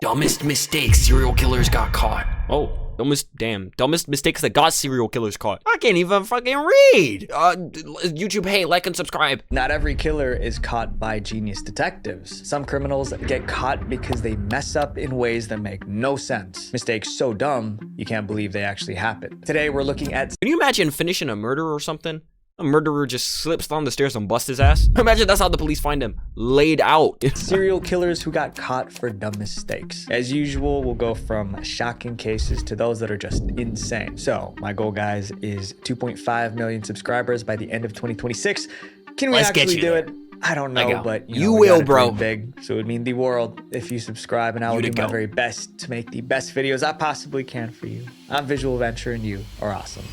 Dumbest mistakes serial killers got caught. Oh, dumbest mistakes that got serial killers caught. I can't even fucking read. YouTube, hey, like and subscribe. Not every killer is caught by genius detectives. Some criminals get caught because they mess up in ways that make no sense. Mistakes so dumb, you can't believe they actually happen. Today, we're looking at... Can you imagine finishing a murder or something? A murderer just slips down the stairs and busts his ass. Imagine that's how the police find him, laid out. serial killers who got caught for dumb mistakes. As usual, we'll go from shocking cases to those that are just insane. So my goal, guys, is 2.5 million subscribers by the end of 2026. Can we actually do it? I don't know, but you will, bro. Big, so it would mean the world if you subscribe, and I will do my very best to make the best videos I possibly can for you. I'm Visual Venture, and you are awesome.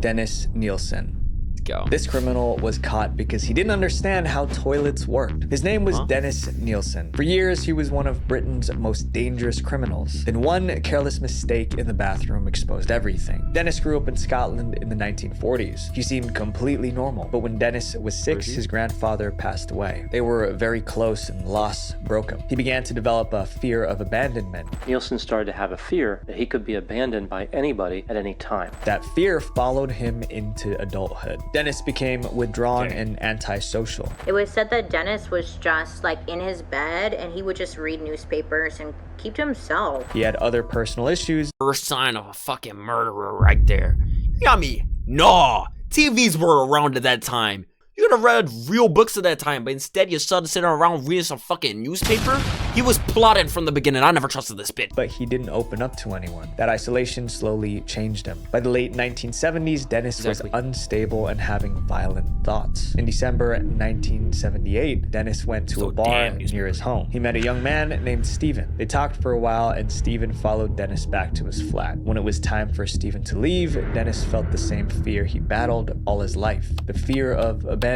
Dennis Nielsen. Go. This criminal was caught because he didn't understand how toilets worked. His name was Dennis Nielsen. For years, he was one of Britain's most dangerous criminals. Then one careless mistake in the bathroom exposed everything. Dennis grew up in Scotland in the 1940s. He seemed completely normal, but when Dennis was 6, his grandfather passed away. They were very close and loss broke him. He began to develop a fear of abandonment. Nielsen started to have a fear that he could be abandoned by anybody at any time. That fear followed him into adulthood. Dennis became withdrawn and antisocial. It was said that Dennis was just like in his bed and he would just read newspapers and keep to himself. He had other personal issues. First sign of a fucking murderer right there. You got me? No. TVs were around at that time. You could have read real books at that time, but instead you started sitting around reading some fucking newspaper? He was plotted from the beginning. I never trusted this bitch. But he didn't open up to anyone. That isolation slowly changed him. By the late 1970s, Dennis was unstable and having violent thoughts. In December 1978, Dennis went to a bar near his home. He met a young man named Steven. They talked for a while, and Steven followed Dennis back to his flat. When it was time for Steven to leave, Dennis felt the same fear he battled all his life. The fear of abandonment.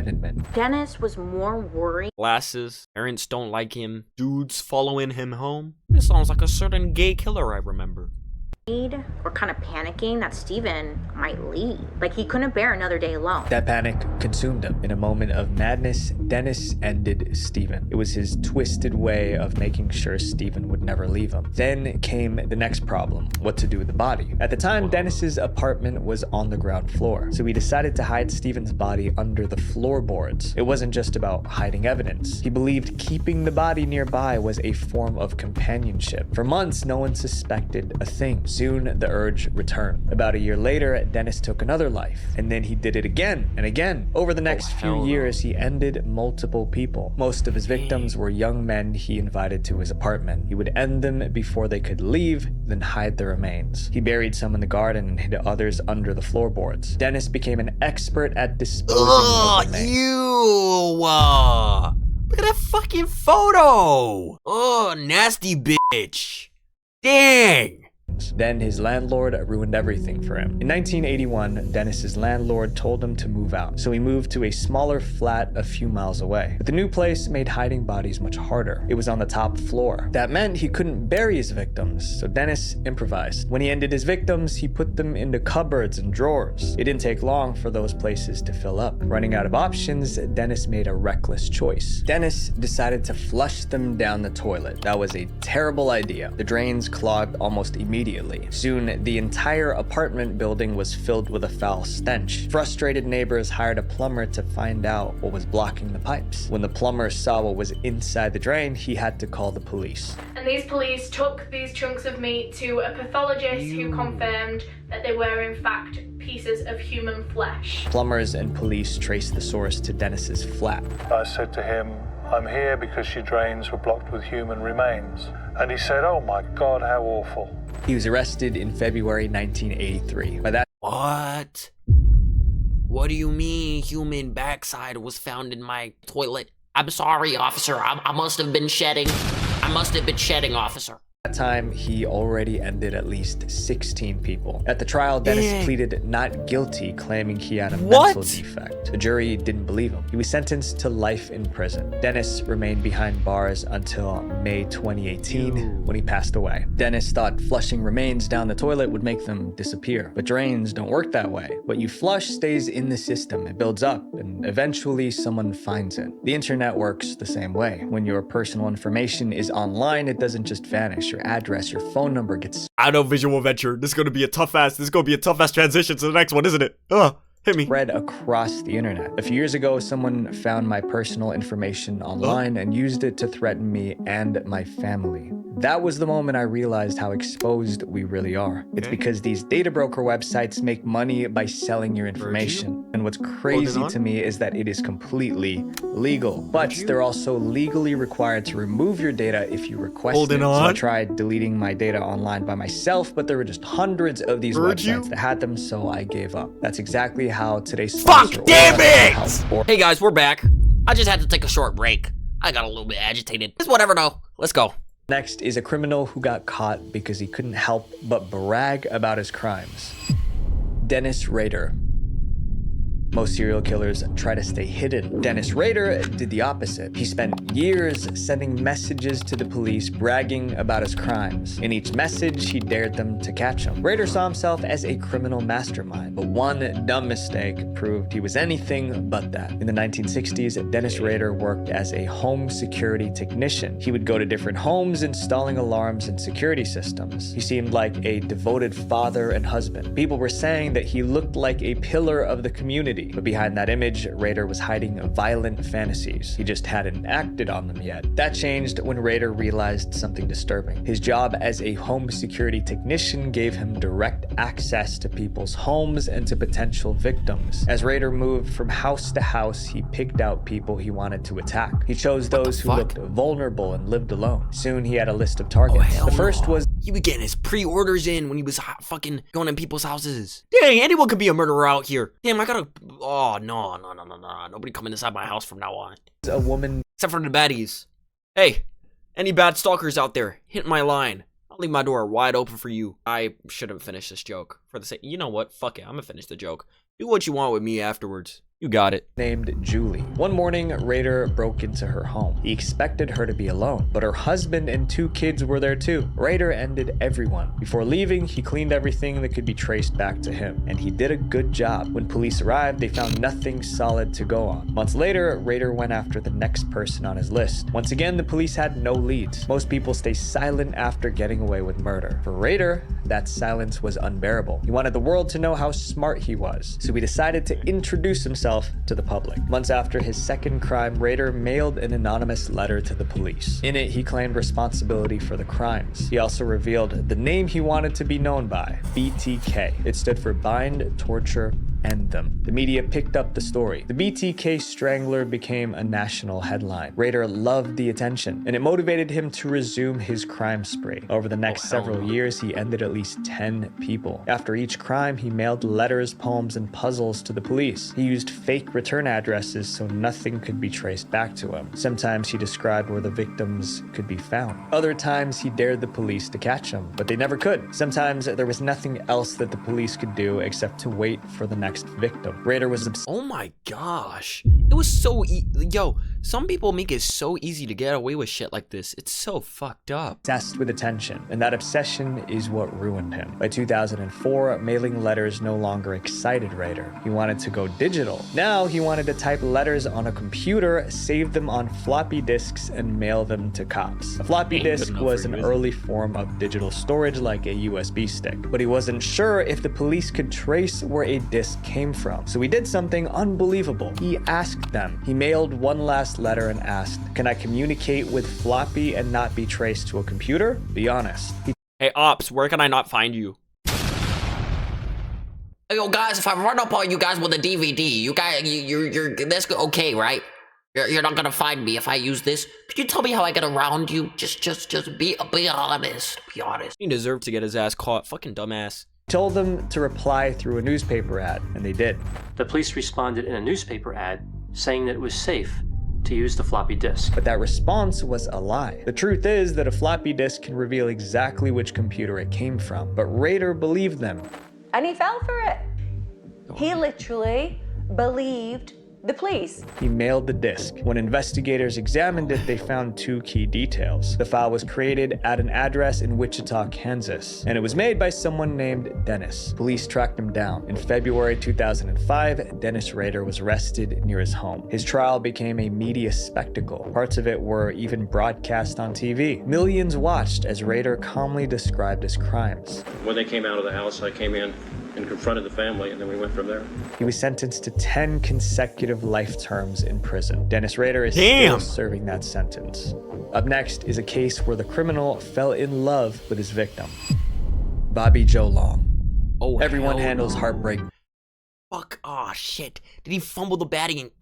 Dennis was more worried. Glasses, parents don't like him, dudes following him home. This sounds like a certain gay killer I remember. Or kind of panicking that Steven might leave. Like he couldn't bear another day alone. That panic consumed him. In a moment of madness, Dennis ended Steven. It was his twisted way of making sure Steven would never leave him. Then came the next problem, what to do with the body. At the time, Dennis's apartment was on the ground floor, so he decided to hide Steven's body under the floorboards. It wasn't just about hiding evidence. He believed keeping the body nearby was a form of companionship. For months, no one suspected a thing. Soon, the urge returned. About a year later, Dennis took another life, and then he did it again and again. Over the next few years, he ended multiple people. Most of his victims were young men he invited to his apartment. He would end them before they could leave, then hide the remains. He buried some in the garden and hid others under the floorboards. Dennis became an expert at disposing of remains. Look at that fucking photo! Oh, nasty bitch. Dang! Then his landlord ruined everything for him. In 1981, Dennis's landlord told him to move out, so he moved to a smaller flat a few miles away. But the new place made hiding bodies much harder. It was on the top floor. That meant he couldn't bury his victims, so Dennis improvised. When he ended his victims, he put them into cupboards and drawers. It didn't take long for those places to fill up. Running out of options, Dennis made a reckless choice. Dennis decided to flush them down the toilet. That was a terrible idea. The drains clogged almost immediately. Soon, the entire apartment building was filled with a foul stench. Frustrated neighbors hired a plumber to find out what was blocking the pipes. When the plumber saw what was inside the drain, he had to call the police. And these police took these chunks of meat to a pathologist who confirmed that they were in fact pieces of human flesh. Plumbers and police traced the source to Dennis's flat. I said to him, "I'm here because your drains were blocked with human remains." And he said, "Oh my God, how awful." He was arrested in February 1983. By that What? What do you mean human backside was found in my toilet? I'm sorry, officer. I must have been shedding. I must have been shedding, officer. At that time, he already ended at least 16 people. At the trial, Dennis pleaded not guilty, claiming he had a mental defect. The jury didn't believe him. He was sentenced to life in prison. Dennis remained behind bars until May 2018 when he passed away. Dennis thought flushing remains down the toilet would make them disappear, but drains don't work that way. What you flush stays in the system. It builds up, and eventually someone finds it. The internet works the same way. When your personal information is online, it doesn't just vanish. Your address, your phone number gets... I know, Visual Venture. This is gonna be a tough ass transition to the next one, isn't it? Hit me. Spread across the internet. A few years ago, someone found my personal information online and used it to threaten me and my family. That was the moment I realized how exposed we really are. It's because these data broker websites make money by selling your information. And what's crazy to me is that it is completely legal. But they're also legally required to remove your data if you request it. So I tried deleting my data online by myself, but there were just hundreds of these websites that had them, so I gave up. That's exactly how today's sponsor... Fuck damn it! Hey guys, we're back. I just had to take a short break. I got a little bit agitated. It's whatever though. Let's go. Next is a criminal who got caught because he couldn't help but brag about his crimes. Dennis Rader. Most serial killers try to stay hidden. Dennis Rader did the opposite. He spent years sending messages to the police bragging about his crimes. In each message, he dared them to catch him. Rader saw himself as a criminal mastermind, but one dumb mistake proved he was anything but that. In the 1960s, Dennis Rader worked as a home security technician. He would go to different homes installing alarms and security systems. He seemed like a devoted father and husband. People were saying that he looked like a pillar of the community. But behind that image, Rader was hiding violent fantasies. He just hadn't acted on them yet. That changed when Rader realized something disturbing. His job as a home security technician gave him direct access to people's homes and to potential victims. As Rader moved from house to house, he picked out people he wanted to attack. He chose those who looked vulnerable and lived alone. Soon he had a list of targets. The first was... He was getting his pre-orders in when he was fucking going in people's houses. Dang, anyone could be a murderer out here. Damn, I gotta... Oh, no. Nobody coming inside my house from now on. A woman... Except for the baddies. Hey, any bad stalkers out there, hit my line. I'll leave my door wide open for you. I shouldn't finish this joke. For the sake... You know what? Fuck it. I'm gonna finish the joke. Do what you want with me afterwards. You got it. Named Julie. One morning, Rader broke into her home. He expected her to be alone, but her husband and 2 kids were there too. Rader ended everyone. Before leaving, he cleaned everything that could be traced back to him, and he did a good job. When police arrived, they found nothing solid to go on. Months later, Rader went after the next person on his list. Once again, the police had no leads. Most people stay silent after getting away with murder. For Rader, that silence was unbearable. He wanted the world to know how smart he was, so he decided to introduce himself to the public. Months after his second crime, Rader mailed an anonymous letter to the police. In it, he claimed responsibility for the crimes. He also revealed the name he wanted to be known by, BTK. It stood for Bind, Torture, End Them. The media picked up the story. The BTK Strangler became a national headline. Rader loved the attention, and it motivated him to resume his crime spree. Over the next several years, he ended at least 10 people. After each crime, he mailed letters, poems, and puzzles to the police. He used fake return addresses so nothing could be traced back to him. Sometimes he described where the victims could be found. Other times, he dared the police to catch him, but they never could. Sometimes there was nothing else that the police could do except to wait for the next victim. Rader was oh my gosh. It was so yo, some people make it so easy to get away with shit like this. It's so fucked up. Obsessed with attention, and that obsession is what ruined him. By 2004, mailing letters no longer excited Rader. He wanted to go digital. Now he wanted to type letters on a computer, save them on floppy disks, and mail them to cops. A floppy disk was an early form of digital storage like a USB stick, but he wasn't sure if the police could trace where a disk came from. So he did something unbelievable. He asked them. He mailed one last letter and asked, "Can I communicate with floppy and not be traced to a computer? Be honest." Hey Ops, where can I not find you? Yo guys, if I run up on you guys with a DVD, you guys, you're that's okay, right? You're not gonna find me if I use this. Could you tell me how I get around you? Just be honest. Be honest. He deserved to get his ass caught. Fucking dumbass. Told them to reply through a newspaper ad, and they did. The police responded in a newspaper ad saying that it was safe to use the floppy disk. But that response was a lie. The truth is that a floppy disk can reveal exactly which computer it came from, but Rader believed them. And he fell for it. He literally believed the police. He mailed the disk. When investigators examined it, they found two key details. The file was created at an address in Wichita, Kansas, and it was made by someone named Dennis. Police tracked him down. In February 2005, Dennis Rader was arrested near his home. His trial became a media spectacle. Parts of it were even broadcast on TV. Millions watched as Rader calmly described his crimes. When they came out of the house, I came in and confronted the family, and then we went from there. He was sentenced to 10 consecutive life terms in prison. Dennis Rader is Damn. still serving that sentence. Up next is a case where the criminal fell in love with his victim. Bobby Joe Long. Oh, Everyone hell handles no. heartbreak Fuck. Oh, shit. Did he fumble the batting?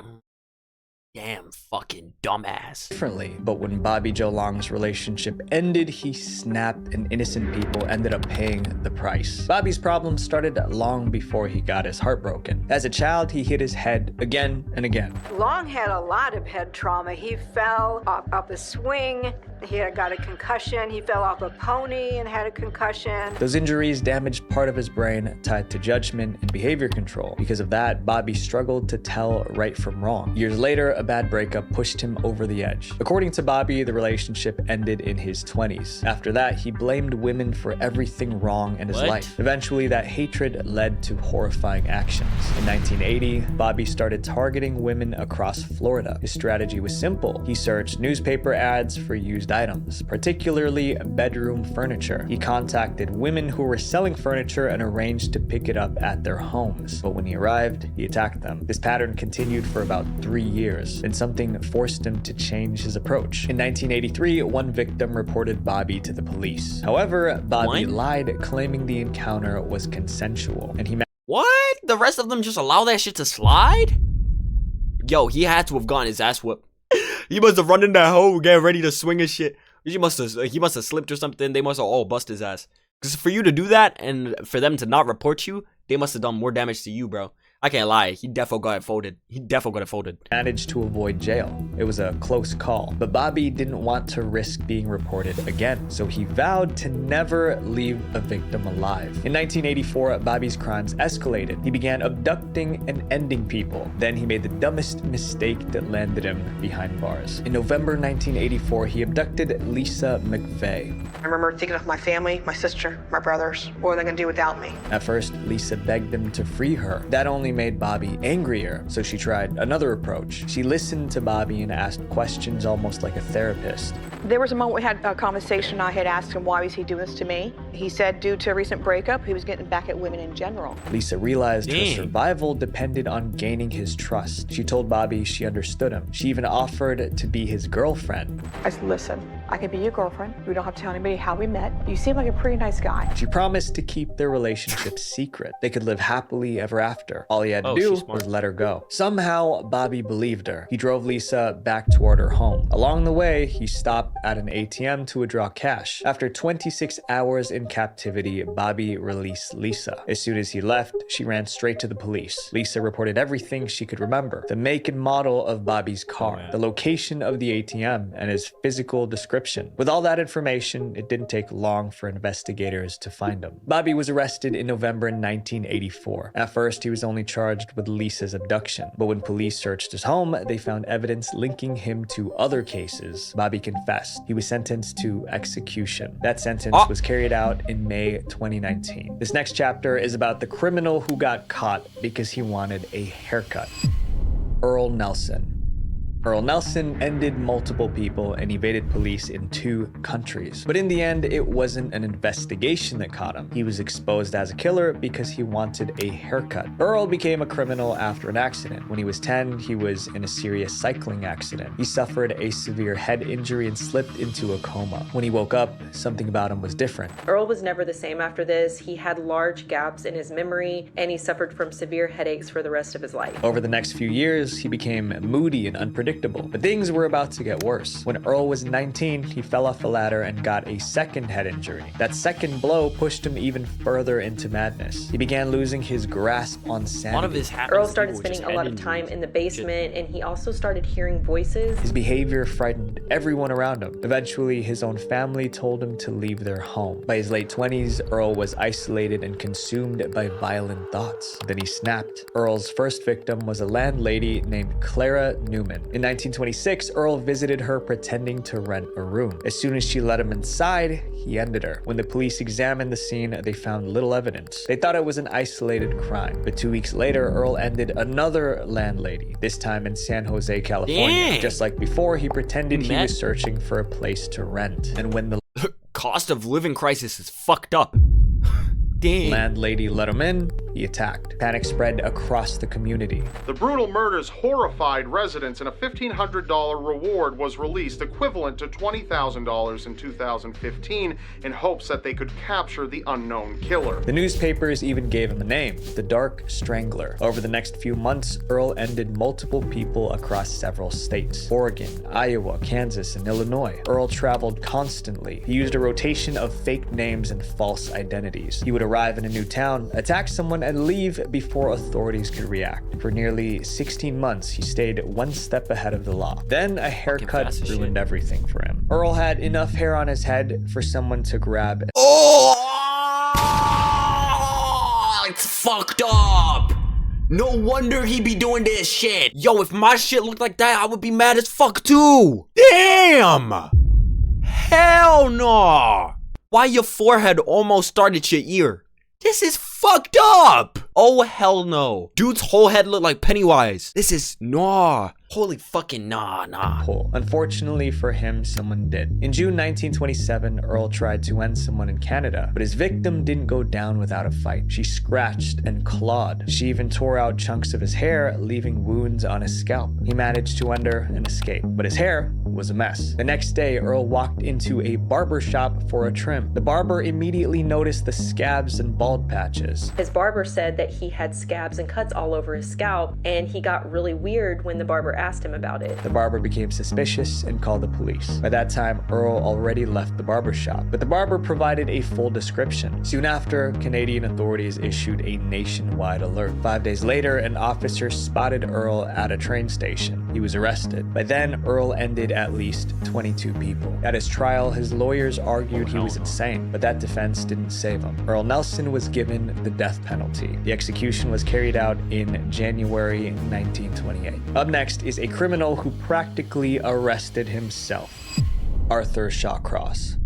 Damn fucking dumbass. differently, but when Bobby Joe Long's relationship ended, he snapped and innocent people ended up paying the price. Bobby's problems started long before he got his heart broken. As a child, he hit his head again and again. Long had a lot of head trauma. He fell off a swing. He got a concussion. He fell off a pony and had a concussion. Those injuries damaged part of his brain tied to judgment and behavior control. Because of that, Bobby struggled to tell right from wrong. Years later, a bad breakup pushed him over the edge. According to Bobby, the relationship ended in his 20s. After that, he blamed women for everything wrong in his What? life. Eventually, that hatred led to horrifying actions. In 1980, Bobby started targeting women across Florida. His strategy was simple. He searched newspaper ads for used items, particularly bedroom furniture. He contacted women who were selling furniture and arranged to pick it up at their homes. But when he arrived, he attacked them. This pattern continued for about 3 years. Then something forced him to change his approach. In 1983, one victim reported Bobby to the police. However, Bobby What? lied, claiming the encounter was consensual, and he What? The rest of them just allow that shit to slide? Yo, he had to have gotten his ass whooped. He must have run in that hole, getting ready to swing his shit. He must have slipped or something. They must have all bust his ass. Because for you to do that and for them to not report you, they must have done more damage to you, bro. I can't lie. He defo got it folded. managed to avoid jail. It was a close call, but Bobby didn't want to risk being reported again, so he vowed to never leave a victim alive. In 1984, Bobby's crimes escalated. He began abducting and ending people. Then he made the dumbest mistake that landed him behind bars. In November 1984, he abducted Lisa McVeigh. I remember thinking of my family, my sister, my brothers. What are they going to do without me? At first, Lisa begged him to free her. That only made Bobby angrier, so she tried another approach. She listened to Bobby and asked questions almost like a therapist. There was a moment we had a conversation. I had asked him, why was he doing this to me? He said, due to a recent breakup, he was getting back at women in general. Lisa realized her Dang. survival depended on gaining his trust. She told Bobby she understood him. She even offered to be his girlfriend. I said, listen, I can be your girlfriend. We don't have to tell anybody how we met. You seem like a pretty nice guy. She promised to keep their relationship secret. They could live happily ever after. All he had to Oh, do she's smart. was let her go. Somehow, Bobby believed her. He drove Lisa back toward her home. Along the way, he stopped at an ATM to withdraw cash. After 26 hours in captivity, Bobby released Lisa. As soon as he left, she ran straight to the police. Lisa reported everything she could remember: the make and model of Bobby's car, the location of the ATM, and his physical description. With all that information, it didn't take long for investigators to find him. Bobby was arrested in November 1984. At first, he was only charged with Lisa's abduction, but when police searched his home, they found evidence linking him to other cases. Bobby confessed. He was sentenced to execution. That sentence was carried out in May 2019. This next chapter is about the criminal who got caught because he wanted a haircut. Earl Nelson. Earl Nelson ended multiple people and evaded police in 2 countries. But in the end, it wasn't an investigation that caught him. He was exposed as a killer because he wanted a haircut. Earl became a criminal after an accident. When he was 10, he was in a serious cycling accident. He suffered a severe head injury and slipped into a coma. When he woke up, something about him was different. Earl was never the same after this. He had large gaps in his memory, and he suffered from severe headaches for the rest of his life. Over the next few years, he became moody and unpredictable. predictable. But things were about to get worse. When Earl was 19, he fell off a ladder and got a second head injury. That second blow pushed him even further into madness. He began losing his grasp on sanity. Earl started spending a lot of time in the basement, and he also started hearing voices. His behavior frightened everyone around him. Eventually, his own family told him to leave their home. By his late 20s, Earl was isolated and consumed by violent thoughts. Then he snapped. Earl's first victim was a landlady named Clara Newman. In 1926, Earl visited her pretending to rent a room. As soon as she let him inside, he ended her. When the police examined the scene, they found little evidence. They thought it was an isolated crime. But 2 weeks later, Earl ended another landlady, this time in San Jose, California. Dang. Just like before, he pretended he was searching for a place to rent. And when the cost of living crisis is fucked up. Dang. landlady let him in, he attacked. Panic spread across the community. The brutal murders horrified residents, and a $1,500 reward was released, equivalent to $20,000 in 2015, in hopes that they could capture the unknown killer. The newspapers even gave him a name, the Dark Strangler. Over the next few months, Earl ended multiple people across several states: Oregon, Iowa, Kansas, and Illinois. Earl traveled constantly. He used a rotation of fake names and false identities. He would arrive in a new town, attack someone, and leave before authorities could react. For nearly 16 months, he stayed one step ahead of the law. Then a haircut ruined everything for him. Earl had enough hair on his head for someone to grab. Oh, it's fucked up. No wonder he be doing this shit. Yo, if my shit looked like that, I would be mad as fuck too. Damn. Hell no. Why your forehead almost started your ear? This is fucked up. Oh, hell no. Dude's whole head looked like Pennywise. This is nah. Holy fucking nah. Unfortunately for him, someone did. In June 1927, Earl tried to end someone in Canada, but his victim didn't go down without a fight. She scratched and clawed. She even tore out chunks of his hair, leaving wounds on his scalp. He managed to end her and escape, but his hair was a mess. The next day, Earl walked into a barber shop for a trim. The barber immediately noticed the scabs and bald patches. His barber said that he had scabs and cuts all over his scalp, and he got really weird when the barber asked him about it. The barber became suspicious and called the police. By that time, Earl already left the barber shop, but the barber provided a full description. Soon after, Canadian authorities issued a nationwide alert. 5 days later, an officer spotted Earl at a train station. He was arrested. By then, Earl ended at least 22 people. At his trial, his lawyers argued he was insane, but that defense didn't save him. Earl Nelson was given the death penalty. The execution was carried out in January 1928. Up next is a criminal who practically arrested himself: Arthur Shawcross.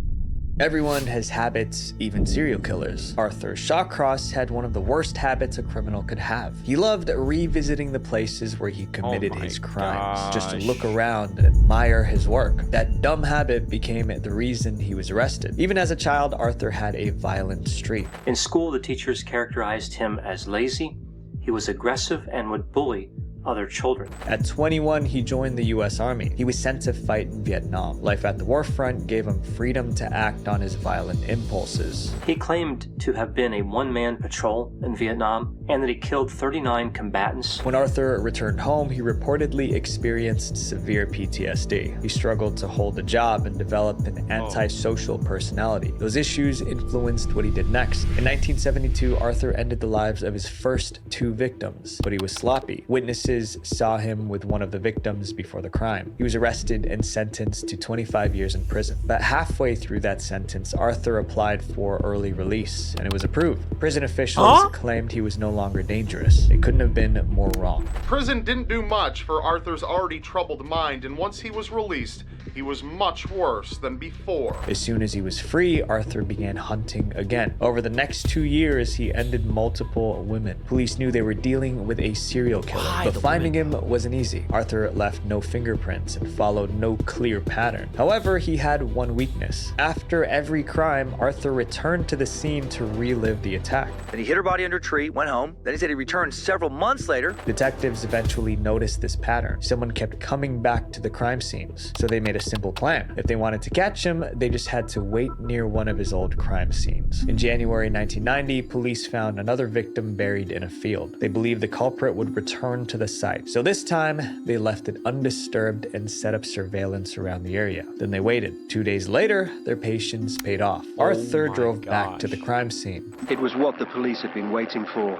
Everyone has habits, even serial killers. Arthur Shawcross had one of the worst habits a criminal could have. He loved revisiting the places where he committed his crimes, just to look around and admire his work. That dumb habit became the reason he was arrested. Even as a child, Arthur had a violent streak. In school, the teachers characterized him as lazy. He was aggressive and would bully other children. At 21, he joined the U.S. Army. He was sent to fight in Vietnam. Life at the war front gave him freedom to act on his violent impulses. He claimed to have been a one-man patrol in Vietnam and that he killed 39 combatants. When Arthur returned home, he reportedly experienced severe PTSD. He struggled to hold a job and developed an antisocial personality. Those issues influenced what he did next. In 1972, Arthur ended the lives of his first 2 victims, but he was sloppy. Witnesses saw him with one of the victims before the crime. He was arrested and sentenced to 25 years in prison. But halfway through that sentence, Arthur applied for early release, and it was approved. Prison officials claimed he was no longer dangerous. It couldn't have been more wrong. Prison didn't do much for Arthur's already troubled mind, and once he was released, he was much worse than before. As soon as he was free, Arthur began hunting again. Over the next 2 years, he ended multiple women. Police knew they were dealing with a serial killer, but finding him wasn't easy. Arthur left no fingerprints and followed no clear pattern. However, he had one weakness. After every crime, Arthur returned to the scene to relive the attack. Then he hid her body under a tree, went home. Then he said he returned several months later. Detectives eventually noticed this pattern. Someone kept coming back to the crime scenes, so they made a simple plan. If they wanted to catch him, they just had to wait near one of his old crime scenes. In January 1990, police found another victim buried in a field. They believed the culprit would return to the site. So this time, they left it undisturbed and set up surveillance around the area. Then they waited. 2 days later, their patience paid off. Arthur drove back to the crime scene. It was what the police had been waiting for.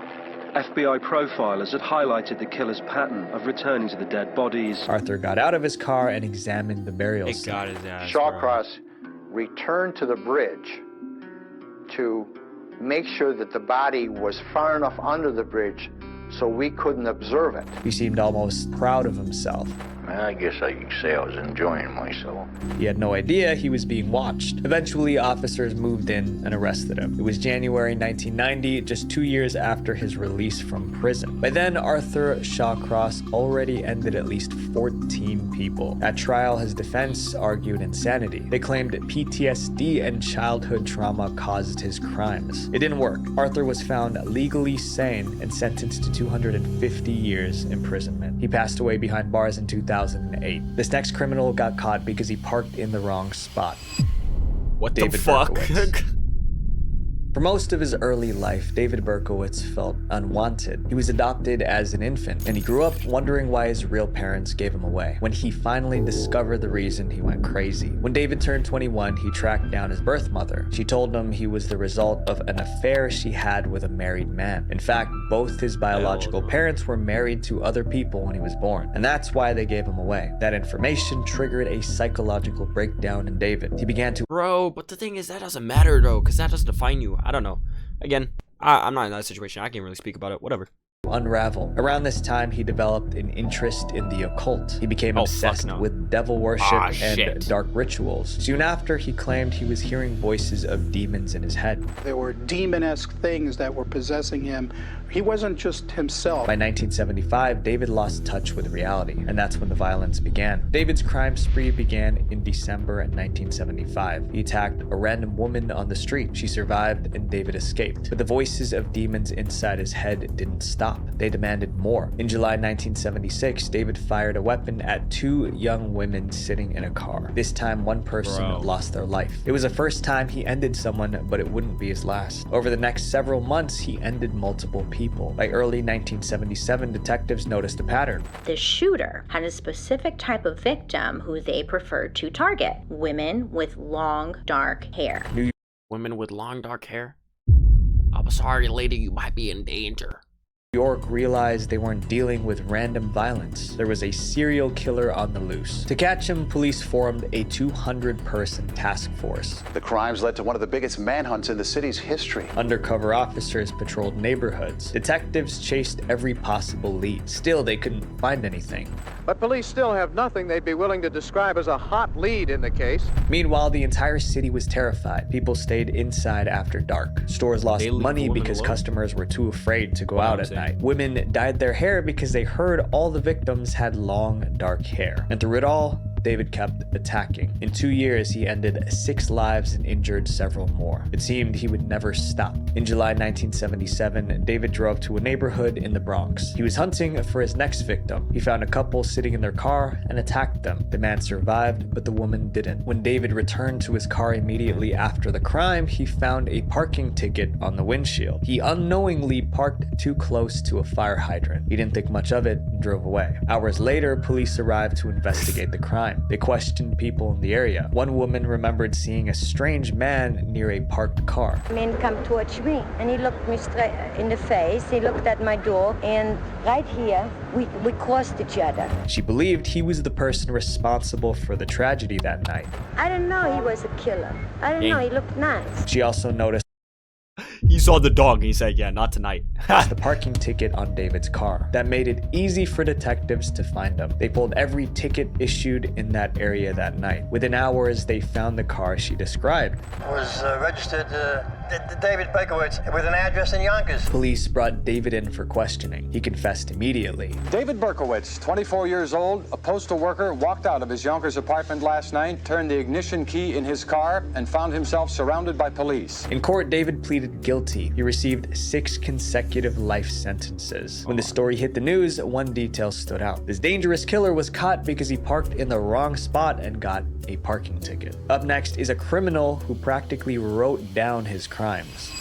FBI profilers had highlighted the killer's pattern of returning to the dead bodies. Arthur got out of his car and examined the burial scene. Shawcross returned to the bridge to make sure that the body was far enough under the bridge so we couldn't observe it. He seemed almost proud of himself. I guess I could say I was enjoying myself. He had no idea he was being watched. Eventually, officers moved in and arrested him. It was January 1990, just 2 years after his release from prison. By then, Arthur Shawcross already ended at least 14 people. At trial, his defense argued insanity. They claimed PTSD and childhood trauma caused his crimes. It didn't work. Arthur was found legally sane and sentenced to 250 years imprisonment. He passed away behind bars in 2008. This next criminal got caught because he parked in the wrong spot. What David the fuck? Berkowitz. For most of his early life, David Berkowitz felt unwanted. He was adopted as an infant, and he grew up wondering why his real parents gave him away. When he finally discovered the reason, he went crazy. When David turned 21, he tracked down his birth mother. She told him he was the result of an affair she had with a married man. In fact, both his biological parents were married to other people when he was born, and that's why they gave him away. That information triggered a psychological breakdown in David. He began to— Bro, but the thing is, that doesn't matter though, because that doesn't define you. I don't know. Again, I'm not in that situation. I can't really speak about it. Whatever. Unravel. Around this time, he developed an interest in the occult. He became obsessed with devil worship and dark rituals. Soon after, he claimed he was hearing voices of demons in his head. There were demon-esque things that were possessing him. He wasn't just himself. By 1975, David lost touch with reality, and that's when the violence began. David's crime spree began in December 1975. He attacked a random woman on the street. She survived, and David escaped. But the voices of demons inside his head didn't stop. They demanded more. In July 1976, David fired a weapon at 2 young women sitting in a car. This time, one person lost their life. It was the first time he ended someone, but it wouldn't be his last. Over the next several months, he ended multiple people. By early 1977, detectives noticed a pattern. The shooter had a specific type of victim who they preferred to target: women with long, dark hair. Women with long, dark hair? I'm sorry, lady, you might be in danger. New York realized they weren't dealing with random violence. There was a serial killer on the loose. To catch him, police formed a 200-person task force. The crimes led to one of the biggest manhunts in the city's history. Undercover officers patrolled neighborhoods. Detectives chased every possible lead. Still, they couldn't find anything. But police still have nothing they'd be willing to describe as a hot lead in the case. Meanwhile, the entire city was terrified. People stayed inside after dark. Stores lost money because customers were too afraid to go out at night. Women dyed their hair because they heard all the victims had long, dark hair. And through it all, David kept attacking. In 2 years, he ended 6 lives and injured several more. It seemed he would never stop. In July 1977, David drove to a neighborhood in the Bronx. He was hunting for his next victim. He found a couple sitting in their car and attacked them. The man survived, but the woman didn't. When David returned to his car immediately after the crime, he found a parking ticket on the windshield. He unknowingly parked too close to a fire hydrant. He didn't think much of it and drove away. Hours later, police arrived to investigate the crime. They questioned people in the area. One woman remembered seeing a strange man near a parked car. A man come towards me and he looked me straight in the face. He looked at my door, and right here we crossed each other. She believed he was the person responsible for the tragedy that night. I didn't know he was a killer. I didn't know, he looked nice. She also noticed he saw the dog and he said, yeah, not tonight. That's the parking ticket on David's car. That made it easy for detectives to find him. They pulled every ticket issued in that area that night. Within hours, they found the car she described. It was registered David Berkowitz with an address in Yonkers. Police brought David in for questioning. He confessed immediately. David Berkowitz, 24 years old, a postal worker, walked out of his Yonkers apartment last night, turned the ignition key in his car, and found himself surrounded by police. In court, David pleaded guilty. guilty. He received 6 consecutive life sentences. When the story hit the news, one detail stood out. This dangerous killer was caught because he parked in the wrong spot and got a parking ticket. Up next is a criminal who practically wrote down his crimes.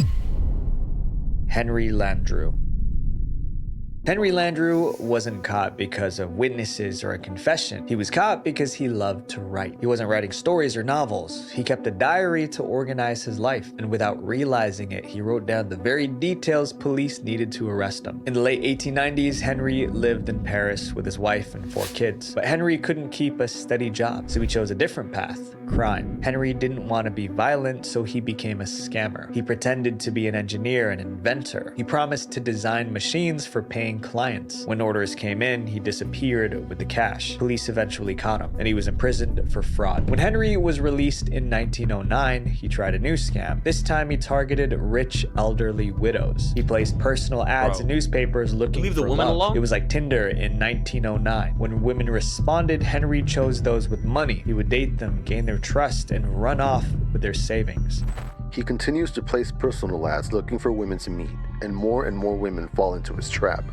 Henry Landru. Henry Landru wasn't caught because of witnesses or a confession. He was caught because he loved to write. He wasn't writing stories or novels. He kept a diary to organize his life, and without realizing it, he wrote down the very details police needed to arrest him. In the late 1890s, Henry lived in Paris with his wife and 4 kids. But Henry couldn't keep a steady job, so he chose a different path: crime. Henry didn't want to be violent, so he became a scammer. He pretended to be an engineer and inventor. He promised to design machines for paying clients. When orders came in, he disappeared with the cash. Police eventually caught him, and he was imprisoned for fraud. When Henry was released in 1909, he tried a new scam. This time he targeted rich elderly widows. He placed personal ads in newspapers looking Leave for the woman love. alone? It was like Tinder in 1909. When women responded, Henry chose those with money. He would date them, gain their trust, and run off with their savings. He continues to place personal ads looking for women to meet, and more women fall into his trap.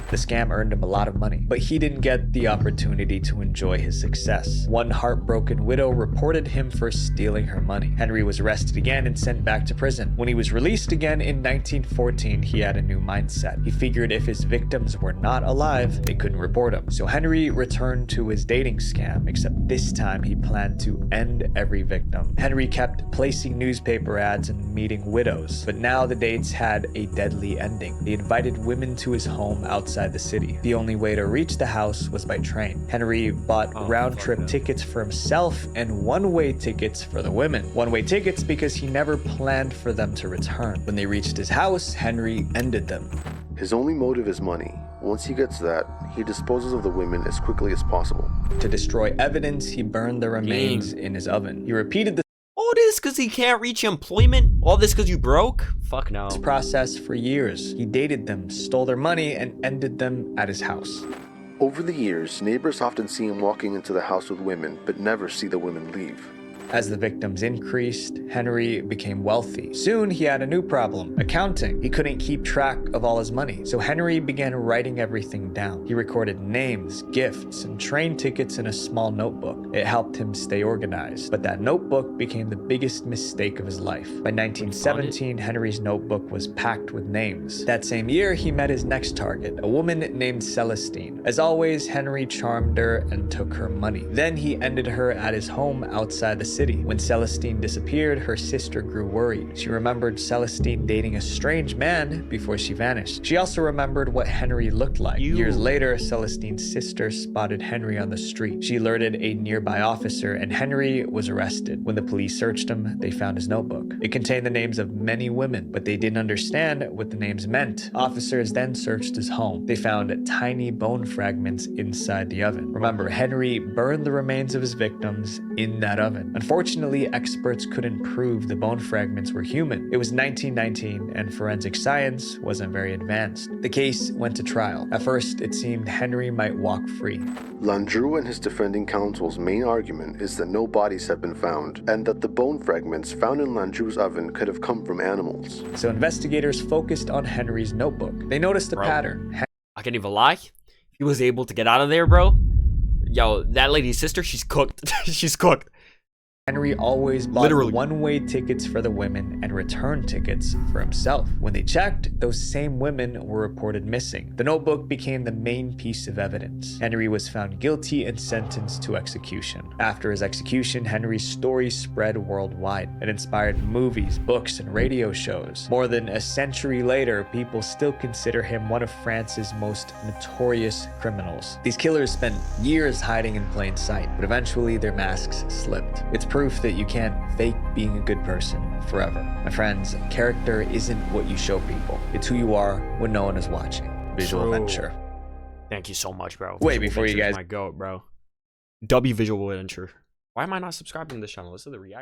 The scam earned him a lot of money, but he didn't get the opportunity to enjoy his success. One heartbroken widow reported him for stealing her money. Henry was arrested again and sent back to prison. When he was released again in 1914, he had a new mindset. He figured if his victims were not alive, they couldn't report him. So Henry returned to his dating scam, except this time he planned to end every victim. Henry kept placing newspaper ads and meeting widows, but now the dates had a deadly ending. He invited women to his home outside the city. The only way to reach the house was by train. Henry bought round-trip tickets for himself and one-way tickets for the women. One-way tickets because he never planned for them to return. When they reached his house, Henry ended them. His only motive is money. Once he gets that, he disposes of the women as quickly as possible. To destroy evidence, he burned the remains in his oven. He repeated the all this because he can't reach employment? All this because you broke? Fuck no. process for years. He dated them, stole their money, and ended them at his house. Over the years, neighbors often see him walking into the house with women, but never see the women leave. As the victims increased, Henry became wealthy. Soon he had a new problem: accounting. He couldn't keep track of all his money, so Henry began writing everything down. He recorded names, gifts, and train tickets in a small notebook. It helped him stay organized, but that notebook became the biggest mistake of his life. By 1917, Henry's notebook was packed with names. That same year, he met his next target, a woman named Celestine. As always, Henry charmed her and took her money. Then he ended her at his home outside the city. When Celestine disappeared, her sister grew worried. She remembered Celestine dating a strange man before she vanished. She also remembered what Henry looked like. Years later, Celestine's sister spotted Henry on the street. She alerted a nearby officer, and Henry was arrested. When the police searched him, they found his notebook. It contained the names of many women, but they didn't understand what the names meant. Officers then searched his home. They found tiny bone fragments inside the oven. Remember, Henry burned the remains of his victims in that oven. Unfortunately, experts couldn't prove the bone fragments were human. It was 1919, and forensic science wasn't very advanced. The case went to trial. At first, it seemed Henry might walk free. Landru and his defending counsel's main argument is that no bodies have been found, and that the bone fragments found in Landru's oven could have come from animals. So investigators focused on Henry's notebook. They noticed a pattern. I can't even lie. He was able to get out of there, bro. Yo, that lady's sister, she's cooked. She's cooked. Henry always bought one-way tickets for the women and return tickets for himself. When they checked, those same women were reported missing. The notebook became the main piece of evidence. Henry was found guilty and sentenced to execution. After his execution, Henry's story spread worldwide. It inspired movies, books, and radio shows. More than a century later, people still consider him one of France's most notorious criminals. These killers spent years hiding in plain sight, but eventually their masks slipped. It's proof that you can't fake being a good person forever. My friends, character isn't what you show people. It's who you are when no one is watching. Visual Adventure. Thank you so much, bro. Wait, before you guys... my goat, bro. W Visual Adventure. Why am I not subscribing to this channel? This is the reaction.